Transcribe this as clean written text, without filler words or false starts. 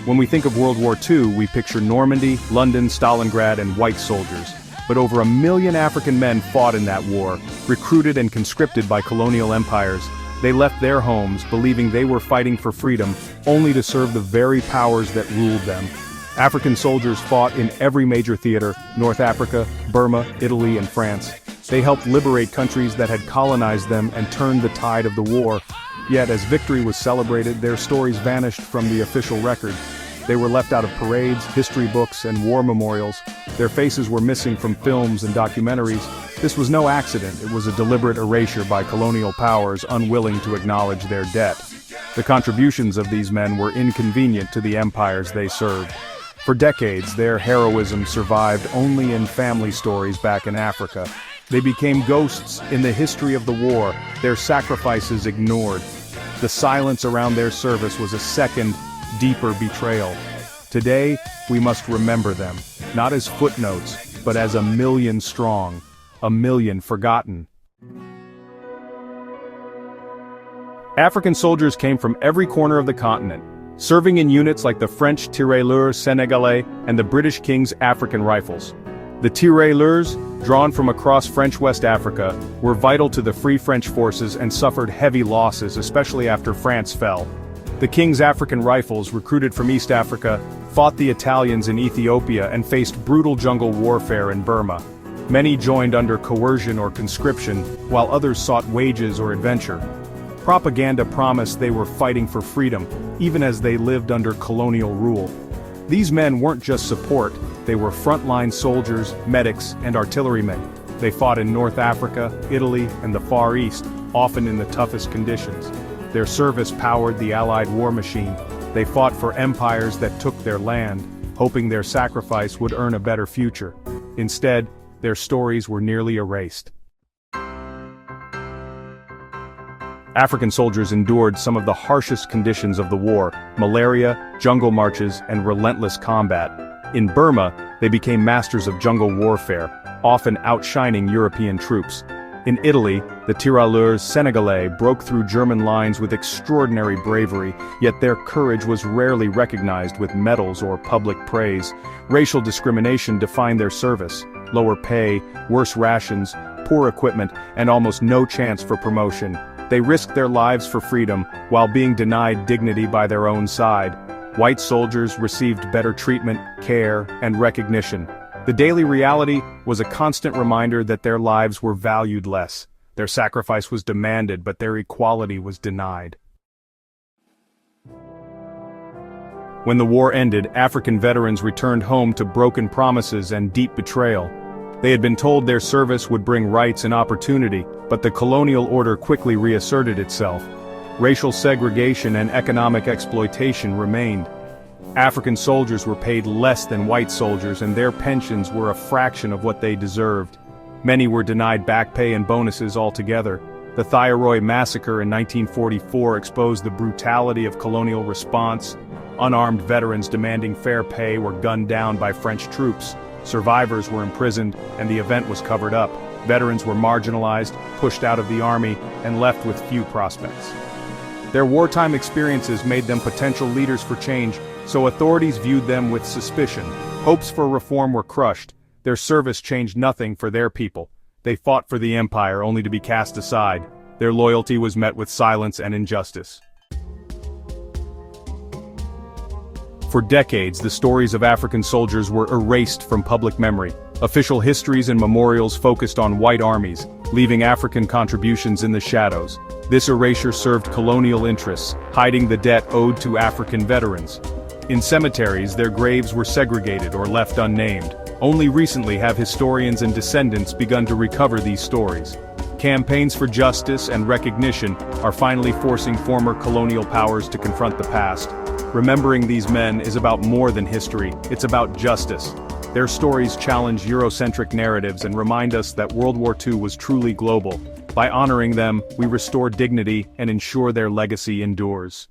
When we think of World War II, we picture Normandy, London, Stalingrad, and white soldiers. But over 1 million African men fought in that war, recruited and conscripted by colonial empires. They left their homes, believing they were fighting for freedom, only to serve the very powers that ruled them. African soldiers fought in every major theater: North Africa, Burma, Italy, and France. They helped liberate countries that had colonized them and turned the tide of the war. Yet as victory was celebrated, their stories vanished from the official record. They were left out of parades, history books, and war memorials. Their faces were missing from films and documentaries. This was no accident. It was a deliberate erasure by colonial powers unwilling to acknowledge their debt. The contributions of these men were inconvenient to the empires they served. For decades, their heroism survived only in family stories back in Africa. They became ghosts in the history of the war, their sacrifices ignored. The silence around their service was a second, deeper betrayal. Today, we must remember them, not as footnotes, but as 1 million strong, 1 million forgotten. African soldiers came from every corner of the continent, serving in units like the French tirailleurs Senegalais and the British King's African Rifles. The tirailleurs, drawn from across French West Africa, were vital to the Free French forces and suffered heavy losses, especially after France fell. The King's African Rifles, recruited from East Africa, fought the Italians in Ethiopia and faced brutal jungle warfare in Burma. Many joined under coercion or conscription, while others sought wages or adventure. Propaganda promised they were fighting for freedom, even as they lived under colonial rule. These men weren't just support, they were frontline soldiers, medics, and artillerymen. They fought in North Africa, Italy, and the Far East, often in the toughest conditions. Their service powered the Allied war machine. They fought for empires that took their land, hoping their sacrifice would earn a better future. Instead, their stories were nearly erased. African soldiers endured some of the harshest conditions of the war: malaria, jungle marches, and relentless combat. In Burma, they became masters of jungle warfare, often outshining European troops. In Italy, the tirailleurs Senegalais broke through German lines with extraordinary bravery, yet their courage was rarely recognized with medals or public praise. Racial discrimination defined their service: lower pay, worse rations, poor equipment, and almost no chance for promotion. They risked their lives for freedom, while being denied dignity by their own side. White soldiers received better treatment, care, and recognition. The daily reality was a constant reminder that their lives were valued less. Their sacrifice was demanded, but their equality was denied. When the war ended, African veterans returned home to broken promises and deep betrayal. They had been told their service would bring rights and opportunity, but the colonial order quickly reasserted itself. Racial segregation and economic exploitation remained. African soldiers were paid less than white soldiers, and their pensions were a fraction of what they deserved. Many were denied back pay and bonuses altogether. The Thyroid Massacre in 1944 exposed the brutality of colonial response. Unarmed veterans demanding fair pay were gunned down by French troops. Survivors were imprisoned, and the event was covered up. Veterans were marginalized, pushed out of the army, and left with few prospects. Their wartime experiences made them potential leaders for change, so authorities viewed them with suspicion. Hopes for reform were crushed. Their service changed nothing for their people. They fought for the empire only to be cast aside. Their loyalty was met with silence and injustice. For decades, the stories of African soldiers were erased from public memory. Official histories and memorials focused on white armies, leaving African contributions in the shadows. This erasure served colonial interests, hiding the debt owed to African veterans. In cemeteries, their graves were segregated or left unnamed. Only recently have historians and descendants begun to recover these stories. Campaigns for justice and recognition are finally forcing former colonial powers to confront the past. Remembering these men is about more than history, it's about justice. Their stories challenge Eurocentric narratives and remind us that World War II was truly global. By honoring them, we restore dignity and ensure their legacy endures.